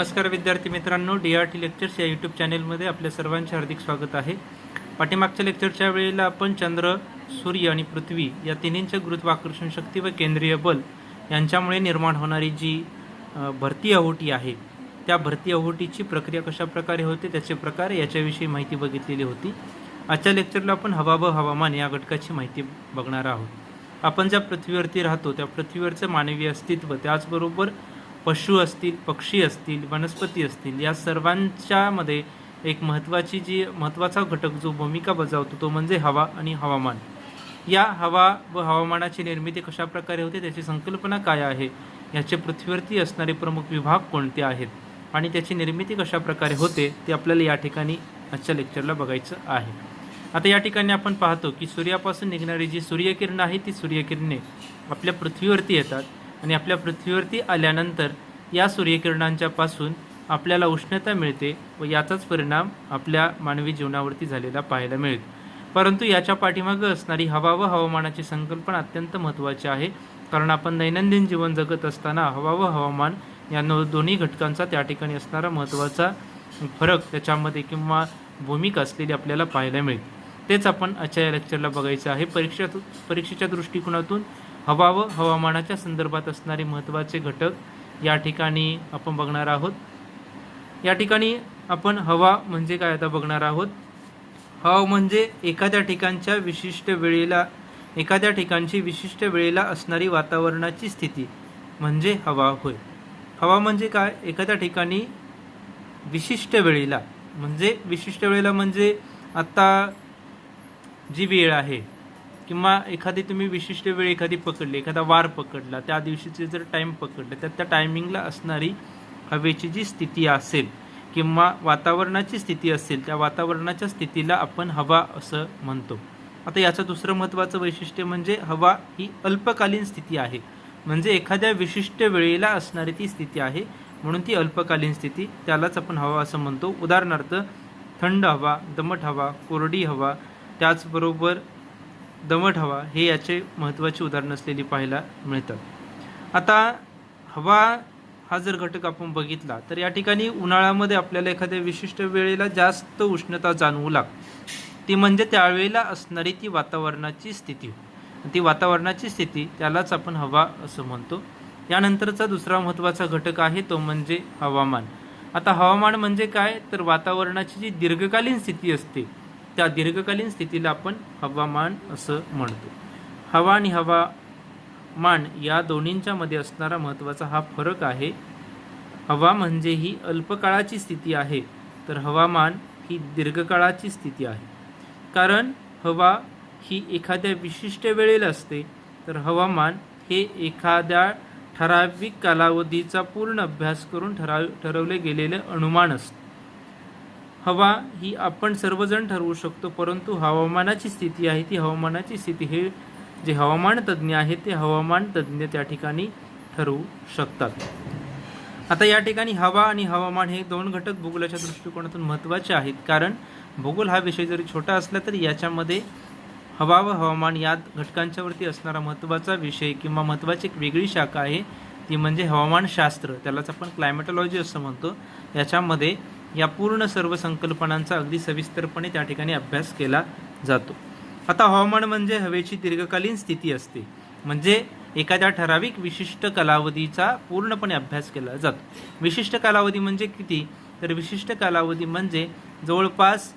नमस्कार विद्यार्थी मित्रांनो, DRT लेक्चर्स या यूट्यूब चॅनेलमध्ये आपल्या सर्वांचे हार्दिक स्वागत आहे. पाठीमागच्या लेक्चरच्या वेळेला आपण चंद्र, सूर्य आणि पृथ्वी या तिन्हींच्या गुरुत्वाकर्षण शक्ती व केंद्रीय बल यांच्यामुळे निर्माण होणारी जी भरती ओहोटी आहे, त्या भरती ओहोटीची प्रक्रिया कशा प्रकारे होते, त्याचे प्रकार याच्याविषयी माहिती बघितलेली होती. आजच्या लेक्चरला आपण हवा व हवामान या घटकाची माहिती बघणार आहोत. आपण ज्या पृथ्वीवरती राहतो त्या पृथ्वीवरचं मानवी अस्तित्व, त्याचबरोबर पशु असतील, पक्षी असतील, वनस्पती असतील, या सर्वांच्यामध्ये एक महत्त्वाचा घटक जो भूमिका बजावतो तो म्हणजे हवा आणि हवामान. या हवा व हवामानाची निर्मिती कशा प्रकारे होते, त्याची संकल्पना काय आहे, याचे पृथ्वीवरती असणारे प्रमुख विभाग कोणते आहेत आणि त्याची निर्मिती कशा प्रकारे होते ते आपल्याला या ठिकाणी आजच्या लेक्चरला बघायचं आहे. आता या ठिकाणी आपण पाहतो की सूर्यापासून निघणारी जी सूर्यकिरणं आहे ती सूर्यकिरणे आपल्या पृथ्वीवरती येतात आणि आपल्या पृथ्वीवरती आल्यानंतर या सूर्यकिरणांच्या पासून आपल्याला उष्णता मिळते व याचाच परिणाम आपल्या मानवी जीवनावरती झालेला पाहायला मिळतो. परंतु याच्या पाठीमागं असणारी हवा व हवामानाची संकल्पना अत्यंत महत्त्वाची आहे, कारण आपण दैनंदिन जीवन जगत असताना हवा व हवामान या दोन्ही घटकांचा त्या ठिकाणी असणारा महत्त्वाचा फरक त्याच्यामध्ये किंवा भूमिका असलेली आपल्याला पाहायला मिळते. तेच आपण आजच्या या लेक्चरला बघायचं आहे. परीक्षेच्या दृष्टिकोनातून हवा व हवामानाच्या संदर्भात असणारे महत्त्वाचे घटक या ठिकाणी आपण बघणार आहोत. या ठिकाणी आपण हवा म्हणजे काय आता बघणार आहोत. हवा म्हणजे एखाद्या ठिकाणची विशिष्ट वेळेला असणारी वातावरणाची स्थिती म्हणजे हवा होय. हवा म्हणजे काय, एखाद्या ठिकाणी विशिष्ट वेळेला म्हणजे आता जी वेळ आहे किंवा एखादी तुम्ही विशिष्ट वेळ एखादी पकडली, एखादा वार पकडला, त्या दिवशीचे जर टाईम पकडलं तर त्या टायमिंगला असणारी हवेची जी स्थिती असेल किंवा वातावरणाची स्थिती असेल, त्या वातावरणाच्या स्थितीला आपण हवा असं म्हणतो. आता याचं दुसरं महत्त्वाचं वैशिष्ट्य म्हणजे हवा ही अल्पकालीन स्थिती आहे, म्हणजे एखाद्या विशिष्ट वेळेला असणारी ती स्थिती आहे, म्हणून ती अल्पकालीन स्थिती, त्यालाच आपण हवा असं म्हणतो. उदाहरणार्थ थंड हवा, दमट हवा, कोरडी हवा, त्याचबरोबर दमट हवा हे याचे महत्त्वाची उदाहरणं असलेली पाहायला मिळतात. आता हवा हा जर घटक आपण बघितला तर या ठिकाणी उन्हाळ्यामध्ये आपल्याला एखाद्या विशिष्ट वेळेला जास्त उष्णता जाणवू लागते, ती म्हणजे त्यावेळेला असणारी ती वातावरणाची स्थिती त्यालाच आपण हवा असं म्हणतो. यानंतरचा दुसरा महत्त्वाचा घटक आहे तो म्हणजे हवामान. आता हवामान म्हणजे काय, तर वातावरणाची जी दीर्घकालीन स्थिती असते त्या दीर्घकालीन स्थितीला आपण हवामान असं म्हणतो. हवा आणि हवामान या दोन्हींच्या मध्ये असणारा महत्त्वाचा हा फरक आहे. हवा म्हणजे ही अल्पकाळाची स्थिती आहे, तर हवामान ही दीर्घकाळाची स्थिती आहे. कारण हवा ही एखाद्या विशिष्ट वेळेला असते, तर हवामान हे एखाद्या ठराविक कालावधीचा पूर्ण अभ्यास करून ठरवले गेलेले अनुमान असते. हवा ही आपण सर्वजण ठरवू शकतो, परंतु हवामानाची स्थिती आहे ती हवामानाची स्थिती हे जे हवामान तज्ज्ञ आहेत ते हवामान तज्ज्ञ त्या ठिकाणी ठरवू शकतात. आता या ठिकाणी हवा आणि हवामान हे दोन घटक भूगोलाच्या दृष्टिकोनातून महत्त्वाचे आहेत, कारण भूगोल हा विषय जरी छोटा असला तरी याच्यामध्ये हवा व हवामान या घटकांच्यावरती असणारा महत्त्वाचा विषय किंवा महत्त्वाची एक वेगळी शाखा आहे, ती म्हणजे हवामानशास्त्र, त्यालाच आपण क्लायमेटॉलॉजी असं म्हणतो. याच्यामध्ये या पूर्ण सर्व संकल्पनांचा अगदी सविस्तरपणे त्या ठिकाणी अभ्यास केला जातो. आता हवामान म्हणजे हवेची दीर्घकालीन स्थिती असते, म्हणजे एखाद्या ठराविक विशिष्ट कालावधीचा पूर्णपणे अभ्यास केला जातो. विशिष्ट कालावधी म्हणजे किती, तर विशिष्ट कालावधी म्हणजे जवळपास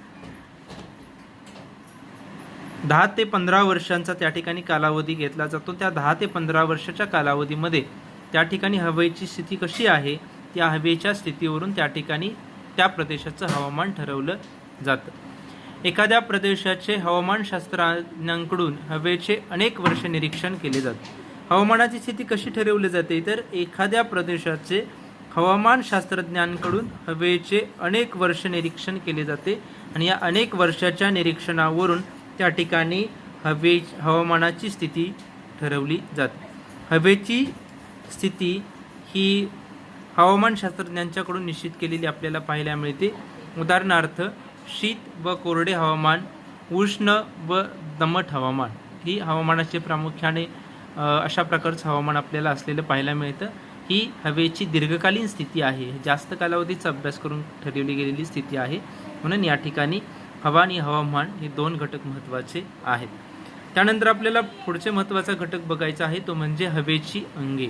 10 ते 15 वर्षांचा त्या ठिकाणी कालावधी घेतला जातो. त्या 10 ते 15 वर्षाच्या कालावधीमध्ये त्या ठिकाणी हवेची स्थिती कशी आहे, त्या हवेच्या स्थितीवरून त्या ठिकाणी त्या प्रदेशाचं हवामान ठरवलं जातं. एखाद्या प्रदेशाचे हवामानशास्त्रज्ञांकडून हवेचे अनेक वर्ष निरीक्षण केले जाते. हवामानाची स्थिती कशी ठरवली जाते, तर एखाद्या प्रदेशाचे हवामानशास्त्रज्ञांकडून हवेचे अनेक वर्ष निरीक्षण केले जाते आणि या अनेक वर्षाच्या निरीक्षणावरून त्या ठिकाणी हवामानाची स्थिती ठरवली जाते. हवेची स्थिती ही हवामानशास्त्रज्ञांच्याकडून निश्चित केलेली आपल्याला पाहायला मिळते. उदाहरणार्थ शीत व कोरडे हवामान, उष्ण व दमट हवामान ही हवामानाचे प्रामुख्याने अशा प्रकारचं हवामान आपल्याला असलेलं पाहायला मिळतं. ही हवेची दीर्घकालीन स्थिती आहे, जास्त कालावधीचा अभ्यास करून ठरवली गेलेली स्थिती आहे. म्हणून या ठिकाणी हवा आणि हवामान हे 2 घटक महत्त्वाचे आहेत. त्यानंतर आपल्याला पुढचे महत्त्वाचा घटक बघायचा आहे, तो म्हणजे हवेची अंगे.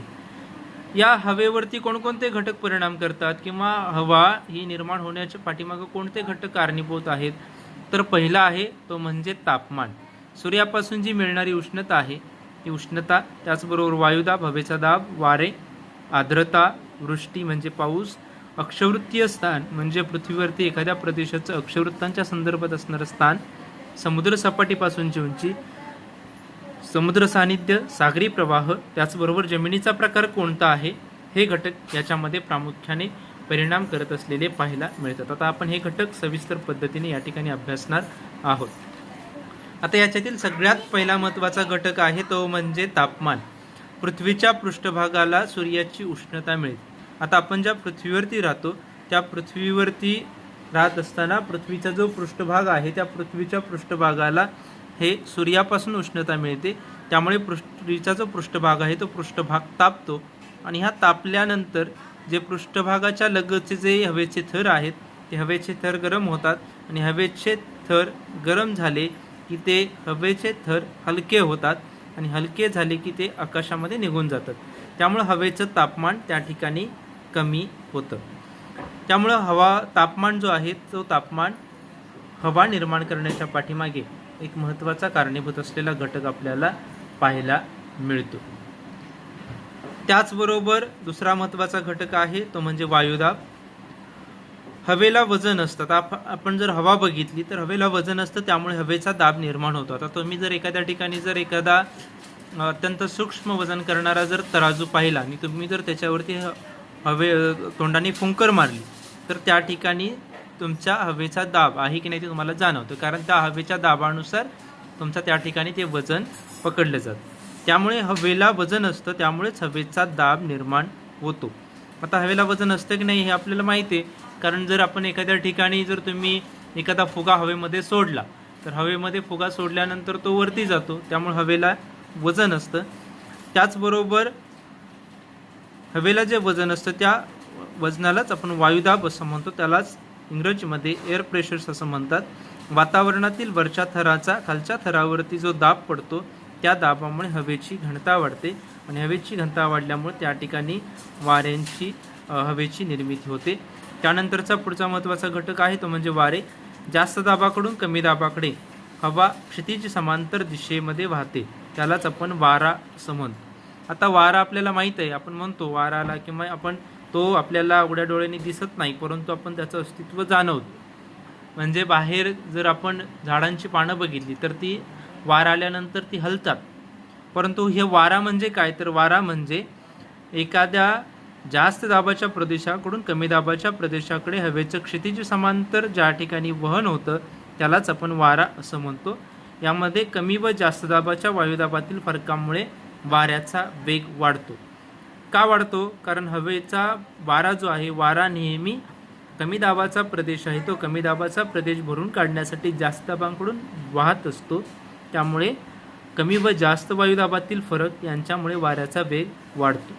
या हवेवरती कोणकोणते घटक परिणाम करतात किंवा हवा ही निर्माण होण्याच्या पाठीमागे कोणते घटक कारणीभूत आहेत? तर पहिला आहे तो म्हणजे तापमान. सूर्यापासून जी मिळणारी उष्णता आहे ही उष्णता, त्याचबरोबर वायुदाब, हवेचा दाब, वारे, आर्द्रता, वृष्टी म्हणजे पाऊस, अक्षवृत्तीय स्थान म्हणजे पृथ्वीवरती एखाद्या प्रदेशाचं अक्षवृत्तांच्या संदर्भात असणारं स्थान, समुद्र सपाटीपासूनची उंची, समुद्र सानिध्य, सागरी प्रवाह, त्याचबरोबर जमिनीचा प्रकार कोणता आहे, हे घटक याच्यामध्ये प्रामुख्याने परिणाम करत असलेले पाहायला मिळतात. आता आपण हे घटक सविस्तर पद्धतीने या ठिकाणी अभ्यासणार आहोत. आता याच्यातील सगळ्यात पहिला महत्त्वाचा घटक आहे तो म्हणजे तापमान. पृथ्वीच्या पृष्ठभागाला सूर्याची उष्णता मिळते. आता आपण ज्या पृथ्वीवरती राहतो त्या पृथ्वीवरती राहत असताना पृथ्वीचा जो पृष्ठभाग आहे त्या पृथ्वीच्या पृष्ठभागाला हे सूर्यापासून उष्णता मिळते. त्यामुळे पृथ्वीचा जो पृष्ठभाग आहे तो पृष्ठभाग तापतो आणि ह्या तापल्यानंतर जे पृष्ठभागाच्या लगतचे जे हवेचे थर आहेत ते हवेचे थर गरम होतात आणि हवेचे थर गरम झाले की ते हवेचे थर हलके होतात आणि हलके झाले की ते आकाशामध्ये निघून जातात. त्यामुळे हवेचं तापमान त्या ठिकाणी कमी होतं. त्यामुळं तापमान जो आहे तो तापमान हवा निर्माण करण्याच्या पाठीमागे एक महत्त्वाचा कारणीभूत असलेला घटक आपल्याला पाहायला मिळतो. त्याचबरोबर दुसरा महत्त्वाचा घटक आहे तो म्हणजे वायुदाब. हवेला वजन असतं. आपण जर हवा बघितली तर हवेला वजन असतं, त्यामुळे हवेचा दाब निर्माण होतो. आता तुम्ही जर एखाद्या ठिकाणी जर एखादा अत्यंत सूक्ष्म वजन करणारा जर तराजू पाहिला आणि तुम्ही जर त्याच्यावरती तोंडाने फुंकर मारली तर त्या ठिकाणी तुमच्या हवेचा दाब आहे की नाही ते तुम्हाला जाणवतं, कारण त्या हवेच्या दाबानुसार तुमच्या त्या ठिकाणी ते वजन पकडलं जातं. त्यामुळे हवेला वजन असतं, त्यामुळेच हवेचा दाब निर्माण होतो. आता हवेला वजन असतं की नाही हे आपल्याला माहिती आहे, कारण जर आपण एखाद्या ठिकाणी जर तुम्ही एखादा फुगा हवेमध्ये सोडला तर हवेमध्ये फुगा सोडल्यानंतर तो वरती जातो, त्यामुळे हवेला वजन असतं. त्याचबरोबर हवेला जे वजन असतं त्या वजनालाच आपण वायुदाब असं म्हणतो, त्यालाच इंग्रजीमध्ये एअर प्रेशर्स असं म्हणतात. वातावरणातील वरच्या थराचा खालच्या थरावरती जो दाब पडतो त्या दाबामुळे हवेची घनता वाढते आणि हवेची घनता वाढल्यामुळे त्या ठिकाणी वाऱ्यांची हवेची निर्मिती होते. त्यानंतरचा पुढचा महत्त्वाचा घटक आहे तो म्हणजे वारे. जास्त दाबाकडून कमी दाबाकडे हवा क्षितिज समांतर दिशेमध्ये वाहते, त्यालाच आपण वारा असं म्हणतो. आता वारा आपल्याला माहीत आहे, आपण म्हणतो वाराला किंवा आपण तो आपल्याला उघड्या डोळ्यांनी दिसत नाही, परंतु आपण त्याचं अस्तित्व जाणवतो. म्हणजे बाहेर जर आपण झाडांची पानं बघितली तर ती वारा आल्यानंतर ती हलतात, परंतु हे वारा म्हणजे काय, तर वारा म्हणजे एखाद्या जास्त दाबाच्या प्रदेशाकडून कमी दाबाच्या प्रदेशाकडे हवेचं क्षितिज समांतर ज्या ठिकाणी वहन होतं त्यालाच आपण वारा असं म्हणतो. यामध्ये कमी व जास्त दाबाच्या वायुदाबातील फरकामुळे वाऱ्याचा वेग वाढतो. का वाढतो, कारण हवेचा वारा जो आहे, वारा नेहमी कमी दाबाचा प्रदेश आहे तो कमी दाबाचा प्रदेश भरून काढण्यासाठी जास्त दाबांकडून वाहत असतो. त्यामुळे कमी व जास्त वायुदाबातील फरक यांच्यामुळे वाऱ्याचा वेग वाढतो.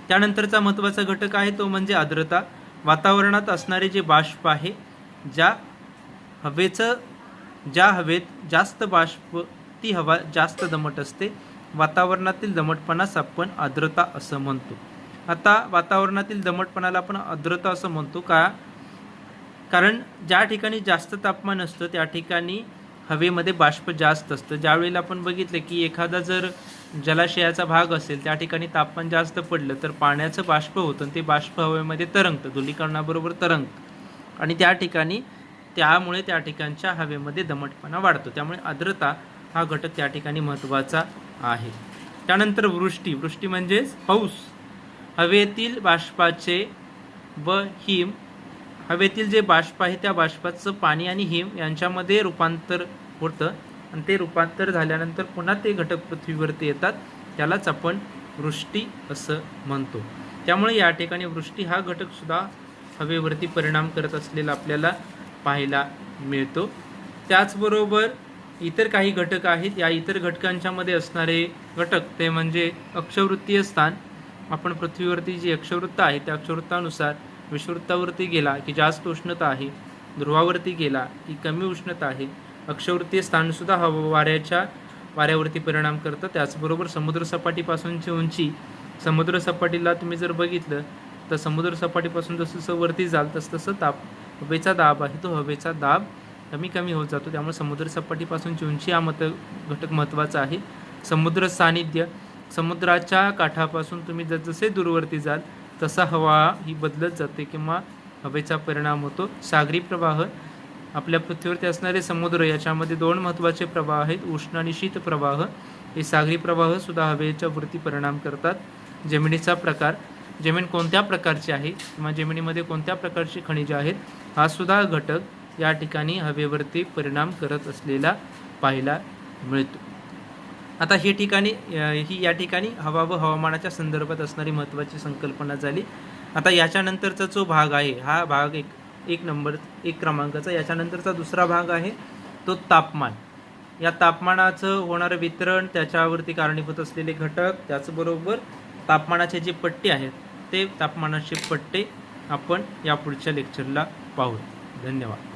त्यानंतरचा महत्त्वाचा घटक आहे तो म्हणजे आर्द्रता. वातावरणात असणारे जे बाष्प आहे, ज्या हवेत जास्त बाष्प ती हवा जास्त दमट असते. वातावरणातील दमटपणास आपण आर्द्रता असं म्हणतो. आता वातावरणातील दमटपणाला आपण आर्द्रता असं म्हणतो का, कारण ज्या ठिकाणी जास्त तापमान असतं त्या ठिकाणी हवेमध्ये बाष्प जास्त असतं. ज्यावेळेला आपण बघितलं की एखादा जर जलाशयाचा भाग असेल त्या ठिकाणी तापमान जास्त पडलं तर पाण्याचं बाष्प होतं आणि ते बाष्प हवेमध्ये तरंगतं, धुलीकणाबरोबर तरंगतं आणि त्यामुळे त्या ठिकाणच्या हवेमध्ये दमटपणा वाढतो. त्यामुळे आर्द्रता हा घटक त्या ठिकाणी महत्त्वाचा आहे. त्यानंतर वृष्टी म्हणजेच पाऊस. हवेतील बाष्पाचे व हिम, हवेतील जे बाष्प आहे त्या बाष्पाचं पाणी आणि हिम यांच्यामध्ये रूपांतर होतं आणि ते रूपांतर झाल्यानंतर पुन्हा ते घटक पृथ्वीवरती येतात, त्यालाच आपण वृष्टी असं म्हणतो. त्यामुळे या ठिकाणी वृष्टी हा घटकसुद्धा हवेवरती परिणाम करत असलेला आपल्याला पाहायला मिळतो. त्याचबरोबर इतर काही घटक आहेत. या इतर घटकांच्यामध्ये असणारे घटक ते म्हणजे अक्षवृत्तीय स्थान. आपण पृथ्वीवरती जी अक्षवृत्त आहे त्या अक्षवृत्तानुसार विषुवृत्तावरती गेला की जास्त उष्णता आहे, ध्रुवावरती गेला की कमी उष्णता आहे. अक्षवृत्तीय स्थानसुद्धा वाऱ्यावरती परिणाम करतं. त्याचबरोबर समुद्रसपाटीपासूनची उंची, समुद्रसपाटीला तुम्ही जर बघितलं तर समुद्रसपाटीपासून जसं वरती जाल तसं हवेचा दाब आहे तो हवेचा दाब कमी होत जातो. त्यामुळे समुद्रसपाटीपासूनची उंची हा घटक महत्त्वाचा आहे. समुद्र सानिध्य, समुद्राच्या काठापासून तुम्ही जसे दूरवरती जाल तसा हवा ही बदलत जाते किंवा हवेचा परिणाम होतो. सागरी प्रवाह, आपल्या पृथ्वीवरती असणारे समुद्र याच्यामध्ये 2 महत्त्वाचे प्रवाह आहेत, उष्ण आणि शीत प्रवाह. हे सागरी प्रवाह सुद्धा हवेच्या वरती परिणाम करतात. जमिनीचा प्रकार, जमीन कोणत्या प्रकारची आहे किंवा जमिनीमध्ये कोणत्या प्रकारची खनिजे आहेत हा सुद्धा घटक या ठिकाणी हवेवरती परिणाम करत असलेला पाहायला मिळतो. आता ही या ठिकाणी हवा व हवामानाच्या संदर्भात असणारी महत्त्वाची संकल्पना झाली. आता याच्यानंतरचा जो भाग आहे हा भाग एक क्रमांकाचा. याच्यानंतरचा दुसरा भाग आहे तो तापमान. या तापमानाचं होणारं वितरण, त्याच्यावरती कारणीभूत असलेले घटक, त्याचबरोबर तापमानाचे जे पट्टे आहेत ते तापमानाचे पट्टे आपण या पुढच्या लेक्चरला पाहू. धन्यवाद.